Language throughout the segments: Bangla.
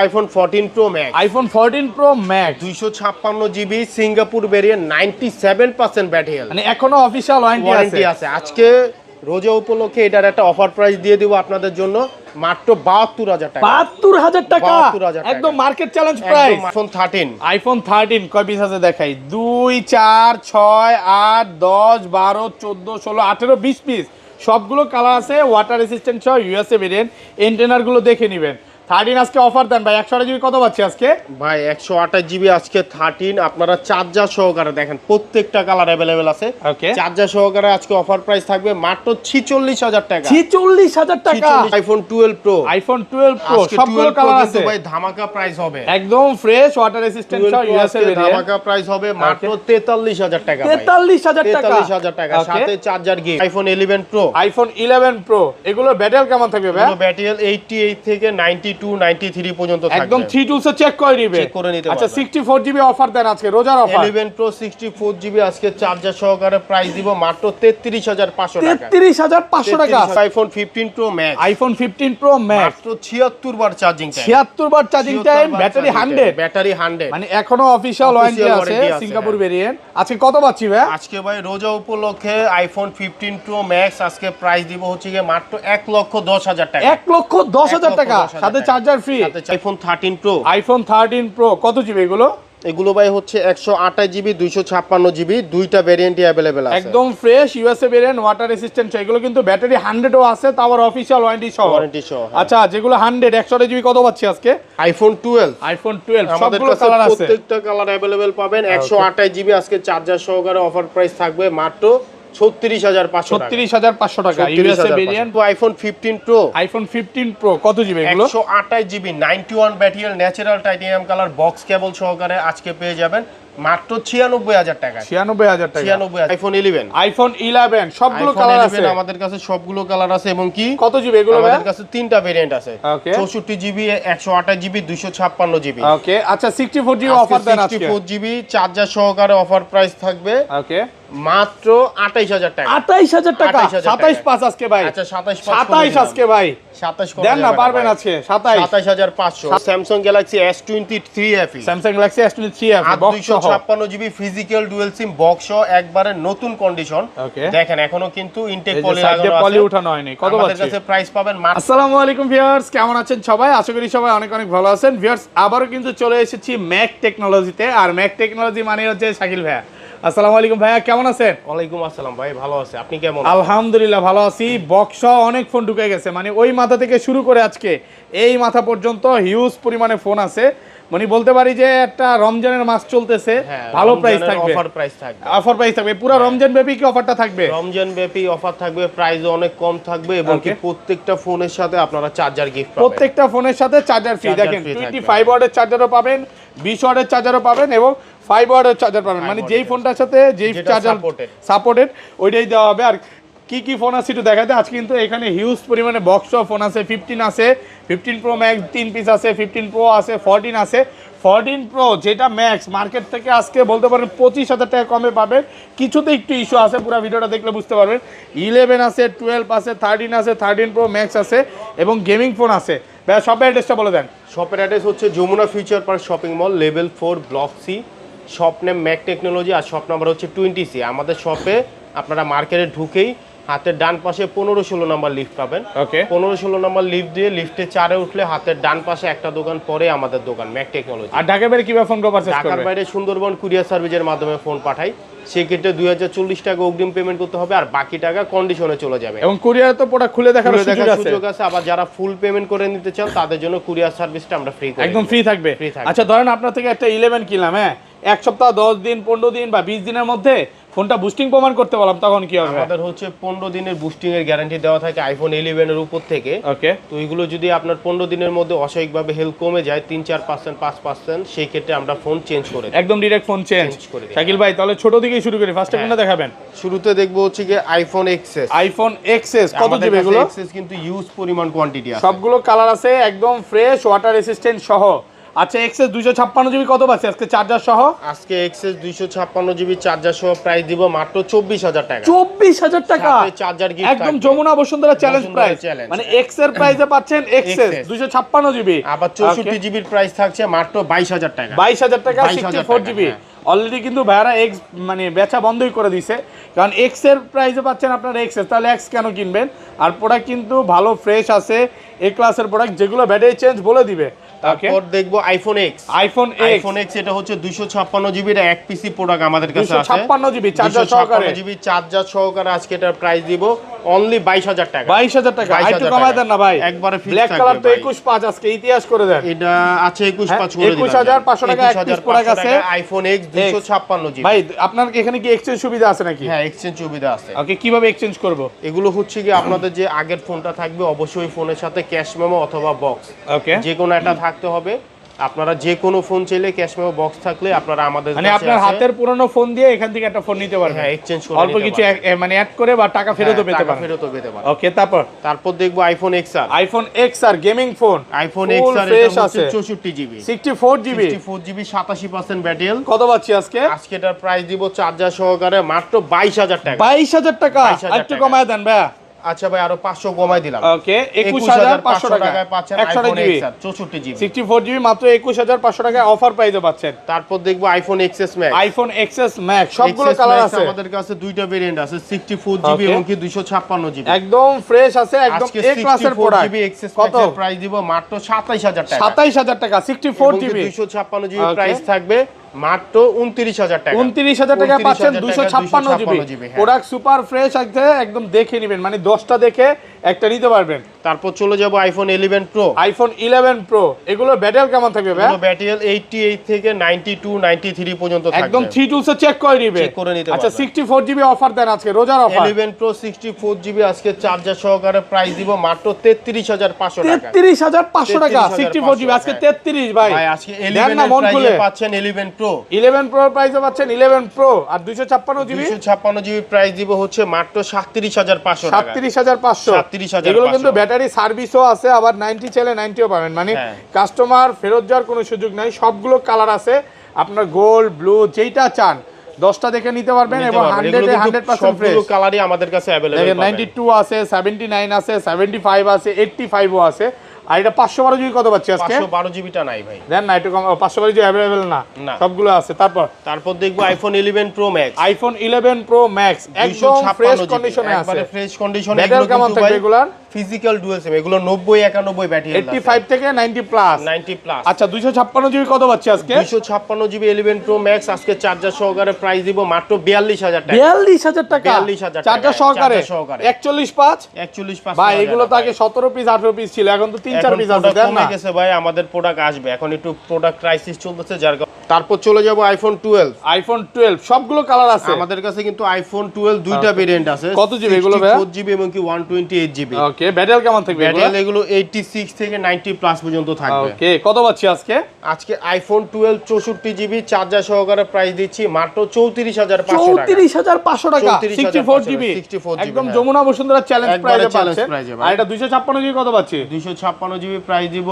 IPhone 14 pro max, iPhone 14 pro max 256 GB Singapore variant, 97% battery health, মানে এখনো অফিশিয়াল ওয়ারেন্টি আছে। আজকে রোজা উপলক্ষে এটার একটা অফার প্রাইস দিয়ে দিব আপনাদের জন্য, মাত্র 72,000 টাকা। 72,000 টাকা 72,000 টাকা। একদম market challenge price. IPhone 13, iPhone 13 কয় পিস আছে দেখাই, 2 4 6 8 10 12 14 16 18 20 পিস, সবগুলো কালার আছে, ওয়াটার রেসিস্ট্যান্ট সহ ইউএসএ ভেরিয়েন্ট। এন্টেনার গুলো দেখে নেবেন। 13 আজকে অফার দেন ভাই, 128 জিবি কত পাচ্ছি আজকে ভাই 128 জিবি আজকে 13। আপনারা চার্জার সহকারে দেখেন প্রত্যেকটা কালার अवेलेबल আছে। ওকে, চার্জার সহকারে আজকে অফার প্রাইস থাকবে মাত্র 46,000 টাকা। 46,000 টাকা। আইফোন 12 প্রো, আইফোন 12 প্রো সবগুলো কালার আছে ভাই, ধামাকা প্রাইস হবে, একদম ফ্রেশ ওয়াটার রেসিস্ট্যান্ট সহ ইউএসএ ভেরিয়েন্ট। ধামাকা প্রাইস হবে মাত্র 43,000 টাকা ভাই। 43,000 টাকা, 43,000 টাকা, সাথে charger gift. IPhone 11 pro, iPhone 11 pro এগুলো ব্যাটারি কেমন থাকবে ভাই? ব্যাটারি 88 থেকে 92 93 পর্যন্ত থাকবে, একদম 3 টুলসে চেক করে নিবে, চেক করে নিতে আচ্ছা পারবে। 64 জিবি অফার দেন আজকে রোজার অফার। 11 প্রো 64 জিবি আজকে চার্জার সহকারে প্রাইস দিব মাত্র 33,500 টাকা। 33,500 টাকা। IPhone 15 pro max, iPhone 15 pro max মাত্র 76 বার চার্জিং টাইম, 76 বার চার্জিং টাইম, ব্যাটারি 100, ব্যাটারি 100, মানে এখনো অফিশিয়াল ওয়ারেন্টি আছে সিঙ্গাপুর ভেরিয়েন্ট। আজকে কত পাচ্ছি ভাই? আজকে ভাই রোজা উপলক্ষে আইফোন 15 প্রো ম্যাক্স আজকে প্রাইস দিব হচ্ছে গিয়ে মাত্র 1,10,000 টাকা। 1,10,000 টাকা, সাথে charger free. IPhone 13 pro, iPhone 13 pro কত জিবি এগুলো? এগুলো ভাই হচ্ছে 128 জিবি 256 জিবি, দুইটা ভেরিয়েন্টই अवेलेबल আছে, একদম fresh USA variant, water resistant. এগুলো কিন্তু ব্যাটারি 100ও আছে, তাও অফিশিয়াল ওয়ারেন্টি সহ। আচ্ছা, যেগুলো 100 100 জিবি কত পাচ্ছি আজকে? আইফোন 12, আইফোন 12 আমাদের সবগুলো কাছে কালার আছে, প্রত্যেকটা কালার अवेलेबल পাবেন। 128 জিবি আজকে চার্জার সহকারে অফার প্রাইস থাকবে মাত্র 36,500 টাকা। 36,500 টাকা USA variant. IPhone 15 pro, iPhone 15 pro কত জিবি এগুলো? 128 GB 91 battery natural titanium colour box কেবল সহকারে আজকে পেয়ে যাবেন মাত্র 96,000 টাকা। 96,000 টাকা। 96,000। আইফোন 11, আইফোন 11 সবগুলো কালার আছে আমাদের কাছে, সবগুলো কালার আছে। এবং কি কত জিবি এগুলো ভাই? আমাদের কাছে তিনটা ভেরিয়েন্ট আছে, ওকে, 64 জিবি 128 জিবি 256 জিবি। ওকে, আচ্ছা 64 জিবি অফার দেন আজকে। 64 জিবি চার্জার সহকারে অফার প্রাইস থাকবে ওকে মাত্র 28,000 টাকা। 28,000 টাকা, 27 পাঁচ আজকে ভাই। আচ্ছা 27 আজকে ভাই 27 করে দেন না, পারবেন আজকে 27,500। Samsung Galaxy S23 FE, Samsung Galaxy S23 FE box সহ 256 GB physical dual SIM box সহ একবারে নতুন কন্ডিশন। ওকে, দেখেন এখনো কিন্তু ইনটেক এই যে পলি সাইডে লাগানো পলি আছে, উঠানো হয়নি। কত আমাদের পাচ্ছি? কাছে প্রাইস পাবেন মাত্র। আসসালামু আলাইকুম ভিউয়ার্স, কেমন আছেন সবাই? আশা করি সবাই অনেক অনেক ভালো আছেন। ভিউয়ার্স, আবারও কিন্তু চলে এসেছি ম্যাক টেকনোলজিতে, আর ম্যাক টেকনোলজি মানে হচ্ছে শাকিল ভাইয়া। আসসালামু আলাইকুম ভাইয়া, কেমন আছেন? ওয়ালাইকুম আসসালাম ভাই, ভালো আছে, আপনি কেমন? আলহামদুলিল্লাহ ভালো আছি। বক্স অনেক ফোন ঢুকে গেছে, মানে ওই মাথা থেকে শুরু করে আজকে এই মাথা পর্যন্ত হিউজ পরিমাণে ফোন আছে। মানে বলতে পারি যে একটা রমজানের মাস চলতেছে, ভালো প্রাইস থাকবে, অফার প্রাইস থাকবে, অফার প্রাইস থাকবে পুরো রমজান ব্যাপী। কি অফারটা থাকবে? রমজান ব্যাপী অফার থাকবে, প্রাইস অনেক কম থাকবে এবং কি প্রত্যেকটা ফোনের সাথে আপনারা চার্জার গিফট পাবেন। প্রত্যেকটা ফোনের সাথে চার্জার ফ্রি। দেখেন 25 ওয়াটের চার্জারও পাবেন, 20 ওয়াটের চার্জারও পাবেন এবং 5 ওয়াটের চার্জার পাবেন। মানে যেই ফোনটার সাথে যেই চার্জার সাপোর্টেড ওইটাই দেওয়া হবে। আর কি কি ফোন আছে একটু দেখাতে। আজকে কিন্তু এখানে হিউজ পরিমাণে বক্স ফোন আছে। 15 আছে, 15 প্রো ম্যাক্স 3 পিস আছে, 15 প্রো আছে, 14 আছে। 14 প্রো যেটা ম্যাক্স মার্কেট থেকে আজকে বলতে পারেন 25,000 টাকা কমে পাবেন। কিছুতে একটু ইস্যু আছে, পুরো ভিডিওটা দেখলে বুঝতে পারবেন। 11 আছে, 12 আছে, 13 আছে, 13 প্রো ম্যাক্স আছে এবং গেমিং ফোন আছে। ভাই শপের অ্যাড্রেসটা বলে দেন। শপের অ্যাড্রেস হচ্ছে Jamuna future park shopping mall, level 4 block C, shop name Mac technology, আর শপ নাম্বার হচ্ছে 20C। আমাদের শপে আপনারা মার্কেটে ঢুকেই হাতের ডান পাশে 15-16 নম্বর লিফট পাবেন। ওকে, 15-16 নম্বর লিফট দিয়ে লিফটে 4-এ উঠলে হাতের ডান পাশে একটা দোকান, পরে আমাদের দোকান ম্যাক টেকনোলজি। আর ঢাকার বাইরে কিভাবে ফোন পারচেজ করবে? ঢাকার বাইরে সুন্দরবন কুরিয়ার সার্ভিসের মাধ্যমে ফোন পাঠাই, সেক্ষেত্রে 2040 টাকা অগ্রিম পেমেন্ট করতে হবে, আর বাকি টাকা কন্ডিশনে চলে যাবে। এবং কুরিয়ারে তো প্রোডাক্ট খুলে দেখার সুযোগ আছে। আবার যারা ফুল পেমেন্ট করে নিতে চান তাদের জন্য কুরিয়ার সার্ভিসটা আমরা ফ্রি করি, একদম ফ্রি থাকবে। আচ্ছা ধরেন আপনার থেকে একটা 11 কিনলাম, হ্যাঁ, এক সপ্তাহ 10 দিন 15 দিন বা 20 দিনের মধ্যে ফোনটা বুস্টিং প্রমাণ করতে বললাম, তখন কি হবে? আমাদের হচ্ছে 15 দিনের বুস্টিং এর গ্যারান্টি দেওয়া থাকে আইফোন 11 এর উপর থেকে। ওকে, তো এইগুলো যদি আপনার 15 দিনের মধ্যে অস্বাভাবিকভাবে হেলথ কমে যায় 3-4%, 5%, সেই ক্ষেত্রে আমরা ফোন চেঞ্জ করে দিই, একদম ডাইরেক্ট ফোন চেঞ্জ করে দিই। শাকিল ভাই তাহলে ছোট থেকেই শুরু করি। ফার্স্টে কোনটা দেখাবেন? শুরুতে দেখবো হচ্ছে কি আইফোন এক্সএস। আইফোন এক্সএস কত জিবি এগুলো? এক্সএস কিন্তু ইউজ পরিমাণ কোয়ান্টিটি আছে, সবগুলো কালার আছে, একদম ফ্রেশ ওয়াটার রেসিস্ট্যান্ট সহ। আচ্ছা এক্সএস 256 জিবি কত পাচ্ছি আজকে চার্জার সহ? আজকে এক্সএস 256 জিবি চার্জার সহ প্রাইস দিব মাত্র 24000 টাকা। 24000 টাকা চার্জার গিফট একদম যমুনা বসুন্ধরা চ্যালেঞ্জ প্রাইস, মানে এক্স এর প্রাইসে পাচ্ছেন এক্সএস 256 জিবি, আবার 64 জিবির প্রাইস থাকছে মাত্র 22000 টাকা। 22000 টাকা 64 জিবি। অলরেডি কিন্তু ভাইরা এক্স মানে বেচা বন্ধই করে দিছে, কারণ এক্স এর প্রাইসে পাচ্ছেন আপনারা এক্সএস, তাহলে এক্স কেন কিনবেন? আর প্রোডাক্ট কিন্তু ভালো ফ্রেশ আছে, এ ক্লাসের প্রোডাক্ট, যেগুলো ব্যাটারি চেঞ্জ বলে দিবে। তারপর দেখবো আইফোন এক্স। আইফোন এক্স এটা হচ্ছে 256 জিবির এক পিসি প্রোডাক্ট আমাদের কাছে আছে। 256 জিবি চার্জার সহকারে, 256 জিবি চার্জার সহকারে আজকে এটার প্রাইস দিব অনলি 22000 টাকা। 22000 টাকা একটু কমায় দেন না ভাই, একবারে ফিক্স ব্ল্যাক কালার তো 215 আজকে ইতিহাস করে দেন। এটা আছে 215 করে দিলাম। 21500 টাকা এক পিস প্রোডাক্ট আছে আইফোন এক্স 256 জিবি। ভাই আপনার এখানে কি এক্সচেঞ্জ সুবিধা আছে নাকি? হ্যাঁ এক্সচেঞ্জ সুবিধা আছে। ওকে কিভাবে এক্সচেঞ্জ করব? এগুলো হচ্ছে কি আপনাদের যে আগের ফোনটা থাকবে অবশ্যই ফোনের সাথে ক্যাশ মেমো অথবা বক্স, ওকে যে কোনো একটা থাকতে হবে। আপনারা যে কোনো ফোন চাইলে ক্যাশ মেমো বক্স থাকলে আপনারা আমাদের মানে আপনার হাতের পুরনো ফোন দিয়ে এখান থেকে একটা ফোন নিতে পারবেন। হ্যাঁ এক্সচেঞ্জ করে অল্প কিছু মানে অ্যাড করে বা টাকা ফেরতও পেতে পারেন। ফেরতও পেতে পারেন। ওকে তারপর দেখবো iPhone XR. IPhone XR gaming phone, iPhone XR এটা হচ্ছে 64 জিবি 64 জিবি 87% ব্যাটারি। কত পাচ্ছি আজকে? আজকে এটার প্রাইস দিব চার্জার সহকারে মাত্র 22000 টাকা। 22000 টাকা একটু কমায় দেন ভাইয়া। আচ্ছা ভাই আরো 500 কমাই দিলাম। ওকে 21500 টাকায় পাচ্ছেন 128 জিবি 64 জিবি 64 জিবি মাত্র 21500 টাকায় অফার প্রাইসে পাচ্ছেন। তারপর দেখবো iPhone XS max. IPhone XS max সবগুলো কালার আছে আমাদের কাছে দুইটা ভেরিয়েন্ট আছে, 64 জিবি এবং কি 256 জিবি। একদম ফ্রেশ আছে, একদম এ ক্লাসের প্রোডাক্ট। কত প্রাইস দিব? মাত্র 27000 টাকা। 27000 টাকা 64 জিবি 256 জিবি প্রাইস থাকবে মাত্র 29000 টাকা। 29000 টাকা পাচ্ছেন 256 জিবি প্রোডাক্ট, সুপার ফ্রেশ আছে, একদম দেখে নেবেন, মানে 10টা দেখে একটা নিতে পারবেন। তারপর চলে যাব আইফোন 11 প্রো। আইফোন 11 প্রো এগুলো ব্যাটারি কেমন থাকবে ভাই? এগুলো ব্যাটারি 88 থেকে 92 93 পর্যন্ত থাকবে, একদম 3 টুলসে চেক করে নিবে, চেক করে নিতে আচ্ছা পারবেন। 64 জিবি অফার দেন আজকে, রোজার অফার। 11 প্রো 64 জিবি আজকে চার্জার সহকারে প্রাইস দিব মাত্র 33500 টাকা। 33500 টাকা 64 জিবি আজকে 33 ভাই। ভাই আজকে 11 এর প্রাইসে পাচ্ছেন 11 প্রো। 11 প্রো প্রাইসে পাচ্ছেন 11 প্রো আর 256 জিবি 256 জিবি প্রাইস দিব হচ্ছে মাত্র 37500 টাকা। 37500 এগুলো কিন্তু ব্যাটারি সার্ভিসও আছে, আবার 90 চাইলে 90ও পাবেন, মানে কাস্টমার ফেরত যাওয়ার কোনো সুযোগ নাই। সবগুলো কালার আছে, আপনার গোল্ড ব্লু যেইটা চান 10টা দেখে নিতে পারবেন এবং 100% ফ্রেশ। সবগুলো কালারই আমাদের কাছে अवेलेबल পাবেন। 92 আছে, 79 আছে, 75 আছে, 85ও আছে। আর এটা 512 জিবি কত পাচ্ছি আজকে? 512 জিবিটা নাই ভাই, দেন না একটু কম। 512 জিবি अवेलेबल না, সবগুলো আছে। তারপর দেখবো iPhone 11 pro max. IPhone 11 pro max একদম ফ্রেশ কন্ডিশনে আছে, একবারে ফ্রেশ কন্ডিশনে। ব্যাটারি কেমন থাকবে এগুলার? ফিজিক্যাল ডুয়াল সিম, এগুলো 90 91 ব্যাটারি, 85 থেকে 90 প্লাস। আচ্ছা 256 জিবি কত পাচ্ছি আজকে? 256 জিবি 11 প্রো ম্যাক্স আজকে চার্জার সহকারে প্রাইস দিব মাত্র 42000 টাকা। 42000 টাকা চার্জার সহকারে 41.5 41.5 ভাই। এগুলো তো আগে 17 পিস 18 পিস ছিল, এখন তো 3-4 পিস আছে। দেন না গেছে ভাই, আমাদের প্রোডাক্ট আসবে, এখন একটু প্রোডাক্ট ক্রাইসিস চলতেছে যার কারণে। তারপর চলে যাব আইফোন 12। আইফোন 12 সবগুলো কালার আছে আমাদের কাছে, কিন্তু আইফোন 12 দুইটা ভেরিয়েন্ট আছে। কত জিবি এগুলো ভাই? 64 জিবি এবং কি 128 জিবি। ওকে ব্যাটারি কেমন থাকবে ব্যাটারি এগুলো 86 থেকে 90 প্লাস পর্যন্ত থাকবে। ওকে কত পাচ্ছি আজকে? আজকে আইফোন 12 64 জিবি চার্জার সহকারে প্রাইস দিচ্ছি মাত্র 34500 টাকা। 34500 টাকা 64 জিবি একদম যমুনা বসুন্ধরা চ্যালেঞ্জ প্রাইসে পাচ্ছেন। আর এটা 256 জিবি কত পাচ্ছি? 256 জিবি প্রাইস দিব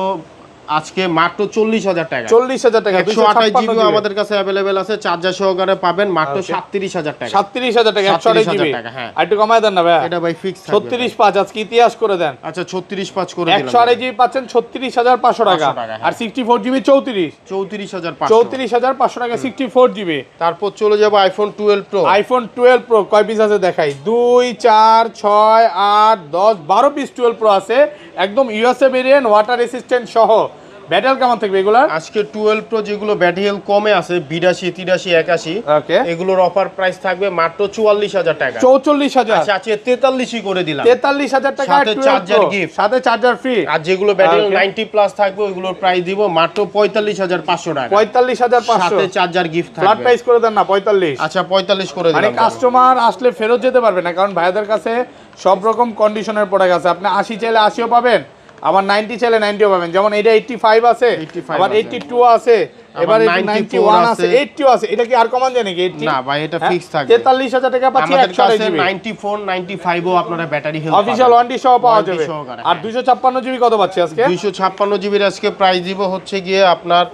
আজকে মাত্র 40000 টাকা। 40000 টাকা 128 জিবি আমাদের কাছে अवेलेबल আছে, চার্জার সহকারে পাবেন মাত্র 37000 টাকা। 37000 টাকা 128 জিবি। হ্যাঁ আর একটু কমায় দেন না ভাই, এটা ভাই ফিক্স 36.5 আজকে ইতিহাস করে দেন। আচ্ছা 36.5 করে দিলাম। 128 জিবি পাচ্ছেন 36500 টাকা আর 64 জিবি 34500 টাকা 64 জিবি। তারপর চলে যাব আইফোন 12 প্রো। আইফোন 12 প্রো কয় পিস আছে দেখাই? 2 4 6 8 10 12 পিস 12 প্রো আছে, একদম ইউএসএ ভেরিয়েন্ট, ওয়াটার রেসিস্ট্যান্ট সহ। ব্যাটারি কেমন থাকবে এগুলার? আজকে 12 প্রো যেগুলো ব্যাটারি কমে আছে 82 83 81, ওকে এগুলোর অফার প্রাইস থাকবে মাত্র 44000 টাকা। 44000 আচ্ছা আজকে 43ই করে দিলাম। 43000 টাকা সাথে চার্জার গিফট, সাথে চার্জার ফ্রি। আর যেগুলো ব্যাটারি 90 প্লাস থাকবে ওইগুলোর প্রাইস দিব মাত্র 45500 টাকা। 45500 সাথে চার্জার গিফট থাকবে। ফ্ল্যাট প্রাইস করে দেন না 45। আচ্ছা 45 করে দিলাম। মানে কাস্টমার আসলে ফেরত যেতে পারবে না, কারণ ভাইয়াদের কাছে সব রকম কন্ডিশনের প্রোডাক্ট আছে। আপনি 80 চাইলে 80ও পাবেন, আবার 90 চাইলে 90ও পাবেন, যেমন এটা 85 আছে, 85 আবার আছে। 82 আছে, এবার 91 আছে, 80 আছে। এটা কি আর কমান যায় নাকি 80? না ভাই, এটা ফিক্স থাকবে। 43000 টাকা পাচ্ছি আমাদের 128 কাছে জিবি 94 95 ও আপনারা ব্যাটারি হেলথ অফিশিয়াল ওয়ারেন্টি সহ পাওয়া ওয়ারেন্টি যাবে। সহকারে, আর হ্যাঁ। 256 জিবি কত পাচ্ছি আজকে? 256 জিবির আজকে প্রাইস দিব হচ্ছে গিয়ে আপনার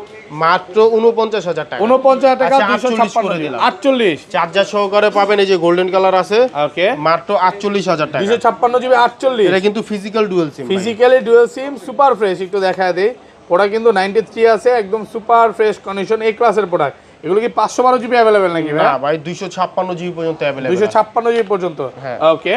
মাত্র 49000 টাকা। 49000 টাকা আচ্ছা, 256 করে জিবি দিলাম। 48 চার্জার সহকারে পাবেন, এই যে গোল্ডেন কালার আছে, ওকে, মাত্র 48000 টাকা। 256 জিবি 48। এটা কিন্তু physical dual SIM. Physically dual সিম, সুপার ফ্রেশ। একটু দেখায় দেই, ওটা কিন্তু 93 আছে, একদম সুপার ফ্রেশ কন্ডিশন, এই ক্লাসের প্রোডাক্ট। এগুলো কি 512 জিবি अवेलेबल নাকি ভাই? না ভাই, 256 জিবি পর্যন্ত अवेलेबल। 256 জিবি পর্যন্ত, হ্যাঁ। ওকে।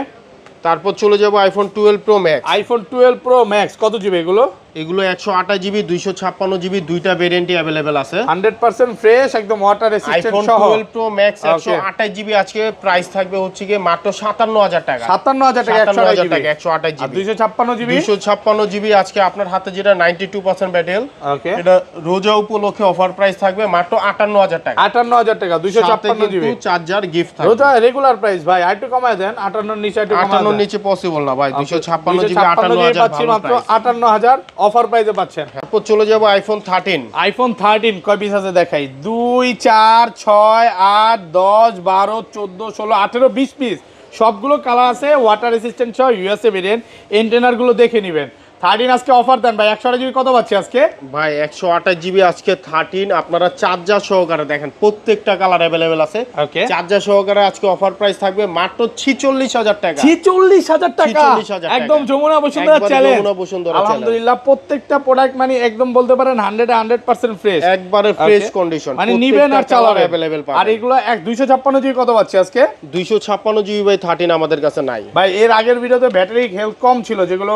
তারপর চলে যাব iPhone 12 pro max. IPhone 12 pro max কত জিবি এগুলো? এগুলো 128 জিবি 256 জিবি দুইটা ভেরিয়েন্টই अवेलेबल আছে। 100% ফ্রেশ, একদম ওয়াটার রেসিস্ট্যান্ট আইফোন সহ। 12 প্রো ম্যাক্স Okay. 128 জিবি আজকে প্রাইস থাকবে হচ্ছে গিয়ে মাত্র 57000 টাকা। 57000 টাকা 128 জিবি। 128 আর জিবি। 256 জিবি 256 জিবি আজকে আপনার হাতে যেটা 92% ব্যাটারি, ওকে, এটা রোজা উপলক্ষে অফার প্রাইস থাকবে মাত্র 58000 টাকা। 58000 টাকা 256 জিবি। চার্জার গিফট থাকবে। রোজা রেগুলার প্রাইস ভাই, আর একটু কমায় দেন, 58 নিচে একটু কমায় 58 দেন। নিচে পসিবল না ভাই, 256 জিবি 256 জিবি 58000 পাচ্ছি ভালো মাত্র প্রাইস। 58000 অফার প্রাইসে পাচ্ছেন। তারপর চলে যাব আইফোন 13। আইফোন 13 কয় পিস আছে দেখাই, 2 4 6 8 10 12 14 16 18 20 পিস, সবগুলো কালার আছে, ওয়াটার রেসিস্ট্যান্ট সহ, ইউএসএ ভেরিয়েন্ট। এন্টেনার গুলো দেখে নেবেন। 13 আজকে অফার দেন ভাই, 128 জিবি কত পাচ্ছি আজকে? ভাই 128 জিবি আজকে 13 আপনারা চার্জার সহকারে দেখেন, প্রত্যেকটা কালার अवेलेबल আছে। ওকে, চার্জার সহকারে আজকে অফার প্রাইস থাকবে মাত্র 46000 টাকা। 46000 টাকা, 46000 টাকা। একদম যমুনা বসুন্ধরা একবারে চ্যালেঞ্জ। যমুনা বসুন্ধরা চ্যালেঞ্জ। আলহামদুলিল্লাহ প্রত্যেকটা প্রোডাক্ট মানে একদম বলতে পারেন 100% ফ্রেশ, একবারে ফ্রেশ কন্ডিশন, মানে নিবেন আর চালাবেন। अवेलेबल আর পাবেন। এগুলো 256 জিবি কত পাচ্ছি আজকে? 256 জিবি ভাই 13 আমাদের কাছে নাই ভাই এর আগের ভিডিওতে ব্যাটারি হেলথ কম ছিল, যেগুলো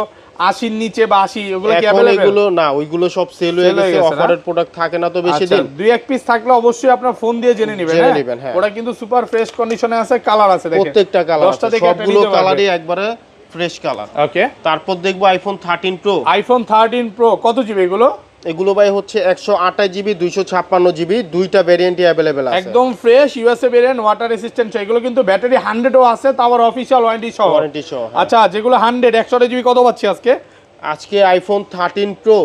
80 নিচে বা 80, ওগুলো কি এখন अवेलेबल? এগুলো না, ওইগুলো সব সেল হয়ে Sell হয়ে গেছে, গেছে না? অফারের প্রোডাক্ট থাকে না তো বেশি আচ্ছা, দিন। দুই এক পিস থাকলে অবশ্যই আপনার ফোন দিয়ে জেনে নেবেন। জেনে হ্যাঁ? নেবেন, হ্যাঁ। ওটা কিন্তু সুপার ফ্রেশ কন্ডিশনে আছে, কালার আছে দেখেন, প্রত্যেকটা কালার 10টা আছে, দেখে একটা সবগুলো নিতে পারবেন। কালারই একবারে ফ্রেশ কালার। ওকে, তারপর দেখবো আইফোন 13 প্রো। আইফোন 13 প্রো কত জিবি এগুলো? এগুলো ভাই হচ্ছে 128 জিবি 256 জিবি দুইটা ভেরিয়েন্টই अवेलेबल আছে। একদম fresh USA variant, water resistant, এগুলো কিন্তু ব্যাটারি 100ও আছে, তাও আবার অফিশিয়াল ওয়ারেন্টি সহ। ওয়ারেন্টি সহ, হ্যাঁ। আচ্ছা, যেগুলো 100 128 জিবি কত পাচ্ছি আজকে? আজকে আইফোন 13 প্রো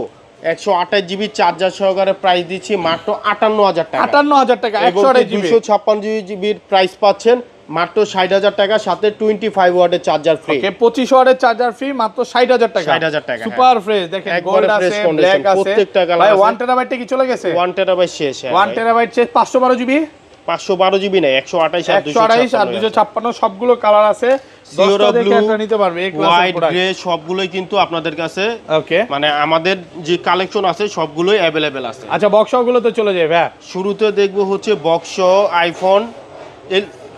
128 জিবি চার্জার সহকারে প্রাইস দিচ্ছি মাত্র 58000 টাকা। 58000 টাকা 128 জিবি। 256 জিবির প্রাইস পাচ্ছেন মাত্র 60000 টাকা, সাথে 25 ওয়াটের চার্জার ফ্রি। ওকে, 25 ওয়াটের চার্জার ফ্রি, মাত্র 60000 টাকা। 60000 টাকা, সুপার ফ্রেশ দেখেন, একবারে গোল্ড fresh আছে, condition, ব্ল্যাক আছে, প্রত্যেকটা কালার ভাই আছে। 1 টেরাবাইটে কি চলে গেছে? 1 টেরাবাইট শেষ, হ্যাঁ 1 ভাই। টেরাবাইট শেষ, 512 জিবি, 512 জিবি না, 128 আর 128 আর 256 সবগুলো কালার আছে, 10টা দেখে একটা নিতে পারবে এই ক্লাসের হোয়াইট প্রোডাক্ট। গ্রে সবগুলোই কিন্তু আপনাদের কাছে, ওকে, মানে আমাদের যে কালেকশন আছে সবগুলোই अवेलेबल আছে। আচ্ছা বক্সগুলো তো চলে যাবে। হ্যাঁ, শুরুতে দেখবো হচ্ছে বক্স আইফোন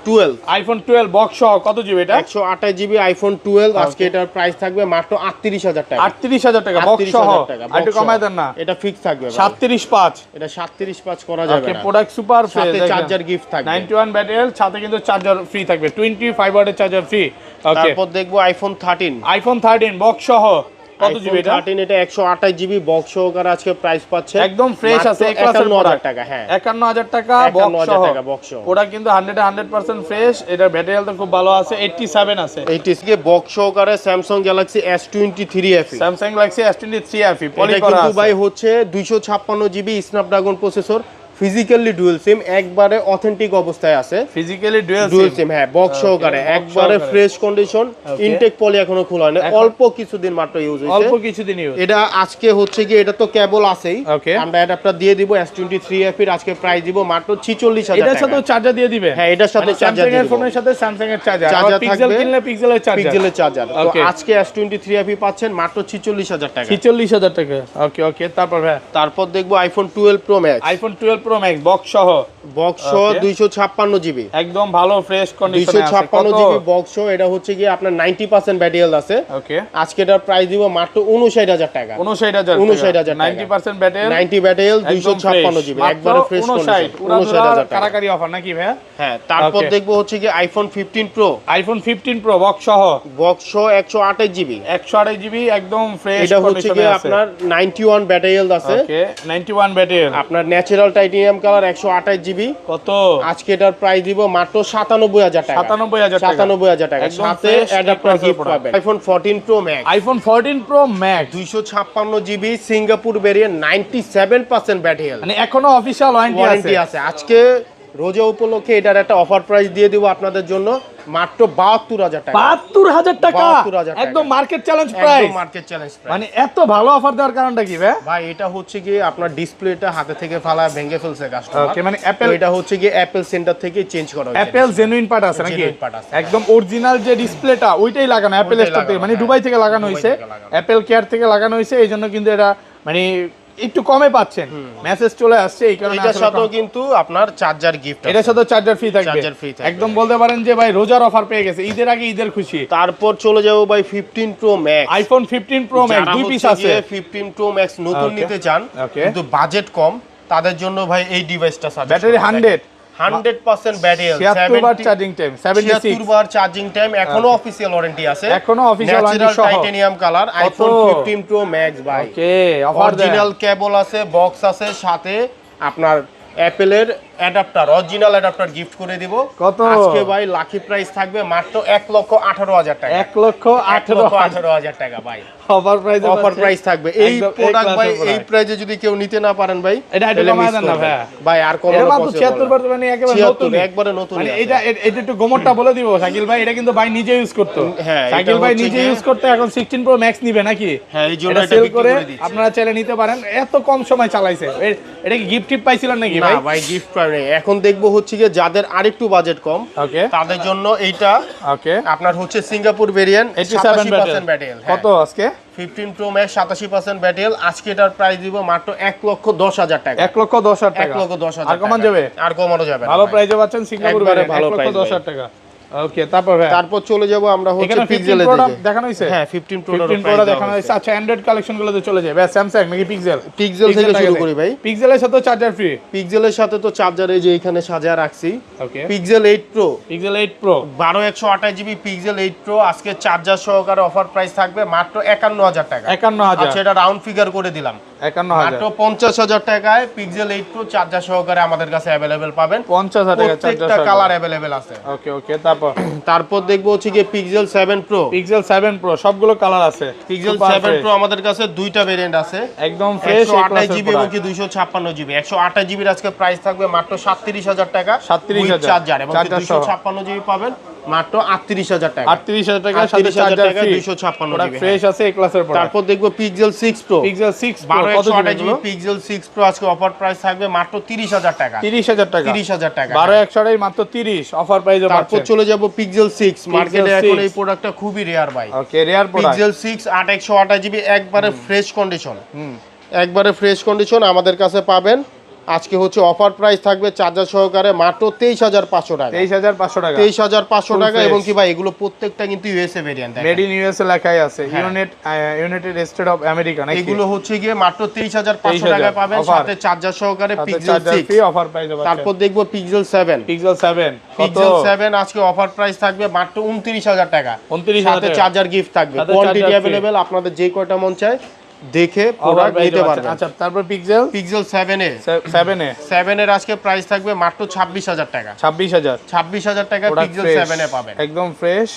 12 আইফোন 12 বক্স কত জিবি এটা? 128 জিবি আইফোন 12 আজকে এটার প্রাইস থাকবে মাত্র 38000 টাকা। 38000 টাকা বক্স সহ, 38000 টাকা একটু কমায় দেন না। এটা ফিক্স থাকবে ভাই। 375। এটা 37.5 করা যাবে ওকে, না। প্রোডাক্ট সুপার ফ্রেশ, সাথে চার্জার গিফট থাকবে। 91 ব্যাটারি, সাথে কিন্তু চার্জার ফ্রি থাকবে, 25 ওয়াটের চার্জার ফ্রি। ওকে, তারপর দেখবো আইফোন 13। আইফোন 13 বক্স সহ কত জিবি এটা? 13 এটা 128 জিবি বক্স সহকারে আজকে প্রাইস পাচ্ছে একদম ফ্রেশ আছে, এই ক্লাসের 51000 টাকা। হ্যাঁ 51000 টাকা বক্স 51000 সহ। টাকা বক্স সহ। ওটা কিন্তু 100% ফ্রেশ, এটার ব্যাটারি হেলথ খুব ভালো আছে, 87 আছে। এইটিসকে বক্স সহকারে Samsung Galaxy S23 FE। Samsung Galaxy S23 FE পলি এটা করা কিন্তু আছে ভাই হচ্ছে 256 GB Snapdragon processor, physically dual SIM, একবারে অথেন্টিক অবস্থায় আছে। ফিজিক্যালি ডুয়াল ডুয়াল সিম, হ্যাঁ বক্স সহকারে, box একবারে সহকারে। ফ্রেশ কন্ডিশন, ইনটেক পলি এখনো খোলা হয়নি, অল্প কিছুদিন মাত্র ইউজ হয়েছে। অল্প কিছুদিন ইউজ। এটা আজকে হচ্ছে কি, এটা তো কেবল আছেই, Okay. আমরা অ্যাডাপ্টার দিয়ে দিব S23 FE এর আজকে প্রাইস দিব মাত্র 46000 এটার টাকা। সাথে চার্জার দিয়ে দিবে? হ্যাঁ, এটার সাথে চার্জার স্যামসাং দিয়ে এর দিব। ফোনের সাথে স্যামসাং এর চার্জার, চার্জার পিক্সেল থাকবে, কিনলে পিক্সেলের চার্জার। পিক্সেলের চার্জার। তো Okay. আজকে S23 FE পাচ্ছেন মাত্র 46000 টাকা। 46000 টাকা। ওকে ওকে, তারপর ভাই তারপর দেখবো iPhone 12 pro max. IPhone 12 pro max box সহ, বক্স Okay. 256 জিবি, একদম ভালো ফ্রেশ কন্ডিশনে আছে। 256 জিবি বক্স, এটা হচ্ছে কি আপনার 90% ব্যাটারি হেলথ আছে। ওকে, আজকে এটার প্রাইস দিব মাত্র 59000 টাকা। 59000 59000 টাকা। 90% ব্যাটারি, 90 ব্যাটারি হেলথ 256 জিবি, একবারে ফ্রেশ কন্ডিশন, 59000 টাকা। কারাকারি অফার নাকি ভাই? হ্যাঁ, তারপর Okay. দেখবো হচ্ছে কি iPhone 15 pro. IPhone 15 pro box সহ, বক্স 128 জিবি, 128 জিবি একদম ফ্রেশ এটা হচ্ছে কি কন্ডিশনে আছে। আপনার 91 ব্যাটারি হেলথ আছে। ওকে, 91 ব্যাটারি, আপনার natural titanium titanium colour 128 GB. কত? আজকে এটার প্রাইস দিব মাত্র 97000 টাকা। 97000 টাকা। সাথে অ্যাডাপ্টার গিফট পাবেন। IPhone 14 pro max. IPhone 14 pro max 256 GB Singapore variant 97% battery health. মানে এখনো অফিশিয়াল ওয়ারেন্টি আছে। আজকে রোজা উপলক্ষে এটার একটা অফার প্রাইস দিয়ে দিব আপনাদের জন্য মাত্র 72000 টাকা। 72000 টাকা 72000 টাকা। একদম মার্কেট চ্যালেঞ্জ প্রাইস। একদম মার্কেট চ্যালেঞ্জ প্রাইস। মানে এত ভালো অফার দেওয়ার কারণটা কি ভাই? ভাই এটা হচ্ছে কি আপনার ডিসপ্লেটা হাতে থেকে ফালা ভেঙে ফেলছে কাস্টমার। ওকে, মানে অ্যাপল, এটা হচ্ছে কি অ্যাপল সেন্টার থেকে চেঞ্জ করা হয়েছে। অ্যাপল জেনুইন পার্ট আছে নাকি? একদম অরিজিনাল যে ডিসপ্লেটা ওইটাই লাগানো অ্যাপল স্টোর থেকে, মানে দুবাই থেকে লাগানো হইছে, অ্যাপল কেয়ার থেকে লাগানো হইছে। এইজন্য কিন্তু এটা মানে একটু কমে পাচ্ছেন, মেসেজ চলে আসছে এই কারণে। এটার সাথেও কিন্তু আপনার চার্জার গিফট আছে। এটার সাথে চার্জার ফ্রি থাকবে। চার্জার ফ্রি থাকবে। একদম বলতে পারেন যে ভাই রোজার অফার পেয়ে গেছে, ঈদের আগে ঈদের খুশি। তারপর চলে যাব ভাই 15 pro max. IPhone 15 pro max দুই পিস আছে। 15 প্রো ম্যাক্স নতুন নিতে চান কিন্তু বাজেট কম, তাদের জন্য ভাই এই ডিভাইসটা সাজেস্ট। ব্যাটারি 100% ব্যাটারি হেলথ, 76 বার চার্জিং টাইম, 76 বার চার্জিং টাইম, এখনো অফিশিয়াল ওয়ারেন্টি আছে। এখনো অফিশিয়াল ওয়ারেন্টি সহ titanium colour iPhone 15 pro max ভাই। ওকে, অফার দেন। অরিজিনাল কেবল আছে, বক্স আছে, সাথে আপনার অ্যাপেলের অ্যাডাপ্টার, অরিজিনাল অ্যাডাপ্টার গিফট করে দিব। কত? আজকে ভাই লাকি প্রাইস থাকবে মাত্র 1,18,000 টাকা। 1,18,000 টাকা ভাই। অফার প্রাইস, অফার প্রাইস থাকবে। এই প্রোডাক্ট ভাই এই প্রাইসে যদি কেউ নিতে না পারেন ভাই, এটা একটু কমায় দেন না ভাই। ভাই আর কমানো মাত্র পসিবল 76 বার, মানে একেবারে নতুন, একবারে নতুন। মানে এটা একটু গোমরটা বলে দিব শাকিল ভাই, এটা কিন্তু ভাই নিজে ইউজ করতো। হ্যাঁ, শাকিল ভাই নিজে ইউজ করতে, এখন 16 প্রো ম্যাক্স নিবে নাকি? হ্যাঁ, এই জন্য এটা এটা সেল বিক্রি করে করে দিচ্ছি। আপনারা চাইলে নিতে পারেন। এত কম সময় চালাইছে, এটা কি গিফট টিপ পাইছিলেন নাকি ভাই? না ভাই, গিফট পাই নাই। এখন দেখবো হচ্ছে কি যাদের আরেকটু বাজেট কম, ওকে, তাদের জন্য এইটা ওকে আপনার হচ্ছে সিঙ্গাপুর ভেরিয়েন্ট 87% ব্যাটারি। কত আজকে? 15 প্রো ম্যাক্স 87% ব্যাটারি। আজকে এটার প্রাইস দিব মাত্র 1,10,000 টাকা। 1,10,000 টাকা। 1,10,000 আর কমান যাবে? আর কমানো যাবে না ভালো ভাই। প্রাইসে পাচ্ছেন সিঙ্গাপুর একবারে ভেরিয়েন্ট, ভালো 1,10,000 টাকা। ওকে, তারপর চলে যাব আমরা হচ্ছে এখানে 15 পিক্সেলের প্রোটা দিকে। দেখানো হইছে। হ্যাঁ, 15 প্রো 15 প্রোটা দেখানো হইছে। আচ্ছা, অ্যান্ড্রয়েড কালেকশন গুলোতে চলে যায় ভাই। স্যামসাং নাকি পিক্সেল? পিক্সেল থেকে শুরু করি ভাই। পিক্সেলের সাথে চার্জার ফ্রি। পিক্সেলের সাথে তো চার্জার এই যে এখানে সাজায় রাখছি। Okay, Pixel 8 Pro, Pixel 8 Pro 12128 GB Pixel 8 Pro আজকে চার্জার সহকারে অফার প্রাইস থাকবে মাত্র 51000 টাকা। 51000। আচ্ছা, এটা রাউন্ড ফিগার করে দিলাম। 51000 মাত্র 50000 টাকায় পিক্সেল 8 প্রো চার্জার সহকারে আমাদের কাছে अवेलेबल পাবেন। 50000 টাকা চার্জার। প্রত্যেকটা কালার अवेलेबल আছে। ওকে, ওকে, তারপর দেখবো হচ্ছে কি পিক্সেল 7 প্রো। পিক্সেল 7 প্রো সবগুলো কালার আছে। পিক্সেল 7 প্রো আমাদের কাছে দুইটা ভেরিয়েন্ট আছে, একদম ফ্রেশ 128 জিবি এবং কি 256 জিবি। 128 জিবির আজকে প্রাইস থাকবে মাত্র 37000 টাকা। 37000 চার্জার এবং চার্জার সহ 256 জিবি পাবেন মাত্র 38000 টাকা। 38000 টাকা সাথে 38000 চার্জার টাকা, ফ্রি, 256 জিবি ফ্রেশ আছে এই ক্লাসের প্রোডাক্ট। তারপর দেখবো পিক্সেল 6 প্রো। পিক্সেল 6 প্রো কত 128 জিবি? জিবি পিক্সেল 6 প্রো আজকে অফার প্রাইস থাকবে মাত্র 30000 টাকা। 30000 টাকা। 30000 টাকা। 12128 মাত্র 30 অফার প্রাইসে তারপর পাচ্ছেন। চলে যাব পিক্সেল 6। মার্কেটে 6 এখন এই প্রোডাক্টটা খুবই রেয়ার ভাই। ওকে, রেয়ার প্রোডাক্ট। পিক্সেল 6 128 জিবি একবারে ফ্রেশ কন্ডিশন। একবারে ফ্রেশ কন্ডিশন আমাদের কাছে পাবেন। আজকে হচ্ছে অফার প্রাইস থাকবে চার্জার সহকারে মাত্র 23500 টাকা। 23500 টাকা। 23500 টাকা এবং কি ভাই এগুলো প্রত্যেকটা কিন্তু USA variant. Made in USA লেখাই আছে। ইউনাইটেড স্টেট অফ আমেরিকা নাকি? এগুলো হচ্ছে গিয়ে মাত্র 23500 টাকায় পাবেন সাথে চার্জার সহকারে পিক্সেল 6 ফ্রি অফার প্রাইসে পাচ্ছেন। তারপর দেখবো পিক্সেল 7। পিক্সেল 7 পিক্সেল 7 আজকে অফার প্রাইস থাকবে মাত্র 29000 টাকা। 29000 সাথে চার্জার গিফট থাকবে। কোয়ান্টিটি अवेलेबल, আপনাদের যে কয়টা মন চায় দেখে প্রোডাক্ট নিতে পারবেন। আচ্ছা, তারপর পিক্সেল 7 এর আজকে প্রাইস থাকবে মাত্র 26000 টাকা। 26000 টাকা পিক্সেল 7 এ পাবেন। একদম ফ্রেশ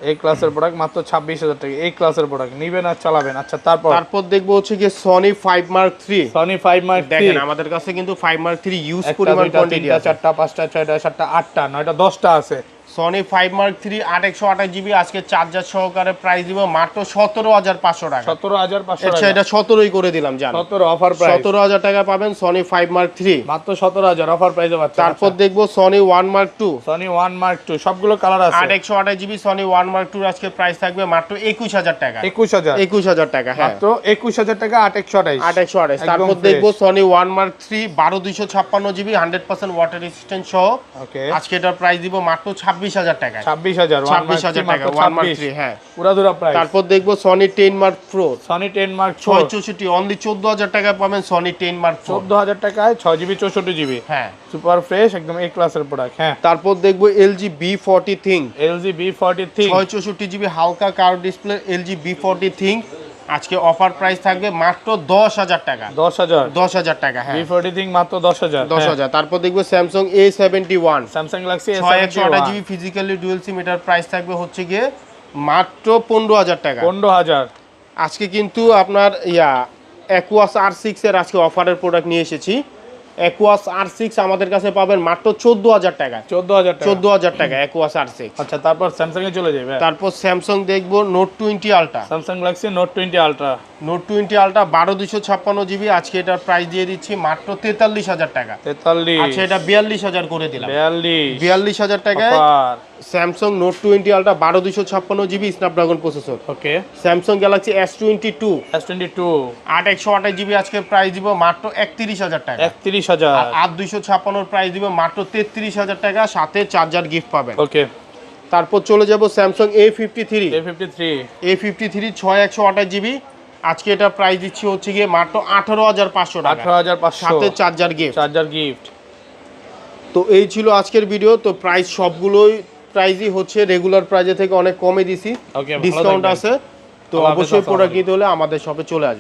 এই ক্লাসের প্রোডাক্ট মাত্র 26000 টাকা। এই ক্লাসের প্রোডাক্ট নিবেন আর চালাবেন। আচ্ছা, তারপর দেখবো হচ্ছে কি সনি 5 মার্ক 3। সনি 5 মার্ক 3 দেখেন আমাদের কাছে কিন্তু 5 মার্ক 3 ইউজ পরিমাণ কোয়ান্টিটি আছে। 4টা 5টা 6টা 7টা 8টা 9টা 10টা আছে। সনি 5 মার্ক 3 128 জিবি আজকে চার্জার সহকারে প্রাইস দিব মাত্র 17500 টাকা। 17500 টাকা। আচ্ছা, এটা 17ই করে দিলাম জান। 17 অফার প্রাইস। 17000 টাকা পাবেন সনি 5 মার্ক 3 মাত্র 17000 অফার প্রাইসে পাচ্ছেন। তারপর দেখবো সনি 1 মার্ক 2। সনি 1 মার্ক 2 সবগুলো কালার আছে। 128 জিবি সনি 1 মার্ক 2 আজকে প্রাইস থাকবে মাত্র 21000 টাকা। 21000 টাকা। হ্যাঁ, মাত্র 21000 টাকা। 128। তারপর দেখবো Sony 1 mark 3 12256 GB 100% water resistant সহ। ওকে, আজকে এটার প্রাইস দিব মাত্র 26000 টাকা। 26000 টাকা 1 মার্ক 3। হ্যাঁ, পুরাদুরা প্রাইস। তারপর দেখবো Sony 10 Mark Pro. Sony 10 Mark 664 only 14000 টাকা পাবেন সনি 10 মার্ক 14000 টাকায় 6 জিবি 64 জিবি। হ্যাঁ, সুপার ফ্রেশ একদম এই ক্লাসের প্রোডাক্ট। হ্যাঁ, তারপর দেখবো LG B40 ThinQ. LG B40 ThinQ 664 GB হালকা curve display LG B40 ThinQ আজকে অফার প্রাইস থাকবে মাত্র 10,000 টাকা। 10,000 10,000 টাকা, হ্যাঁ V40 থিং মাত্র 10,000। 10,000। তারপর দেখবো Samsung A71, Samsung Galaxy 6/128GB physically dual SIM, এটার প্রাইস থাকবে হচ্ছে গিয়ে মাত্র 15,000 টাকা। 15,000। আজকে কিন্তু আপনার অ্যাকুয়াস R6 এর আজকে অফারের প্রোডাক্ট নিয়ে এসেছি। অ্যাকুয়াস R6 আমাদের কাছে পাবেন মাত্র 14,000 টাকা। 14,000 টাকা। 14,000 টাকা অ্যাকুয়াস R6। আচ্ছা, তারপর স্যামসাং এ চলে যাবে। তারপর স্যামসাং দেখবো note 20 ultra. Samsung Galaxy note 20 ultra. Note 20 Ultra 12/256GB, আজকে এটার প্রাইস দিয়ে দিচ্ছি মাত্র 43,000 টাকা। 43। আচ্ছা, এটা 42,000 করে দিলাম। 42,000 টাকায় Samsung Note 20 Ultra 12/256GB Snapdragon processor. Okay. Samsung Galaxy S22 8/2 8/128GB আজকে প্রাইস দিব মাত্র 31,000 টাকা। 31,000। আর 8/256 প্রাইস দিব মাত্র 33,000 টাকা, সাথে চার্জার গিফট পাবেন। ওকে। তারপর চলে যাব স্যামসাং A53 6/128GB, আজকে এটা প্রাইস দিচ্ছি হচ্ছে গিয়ে মাত্র 18,500 টাকা। 18,500 সাথে চার্জার গিফট। তো এই ছিল আজকের ভিডিও। তো প্রাইস সবগুলোই প্রাইসই হচ্ছে রেগুলার প্রাইজে থেকে অনেক কমে দিছি, ওকে, ডিসকাউন্ট আছে। তো অবশ্যই প্রোডাক্ট নিতে হলে আমাদের শপে চলে আসবে।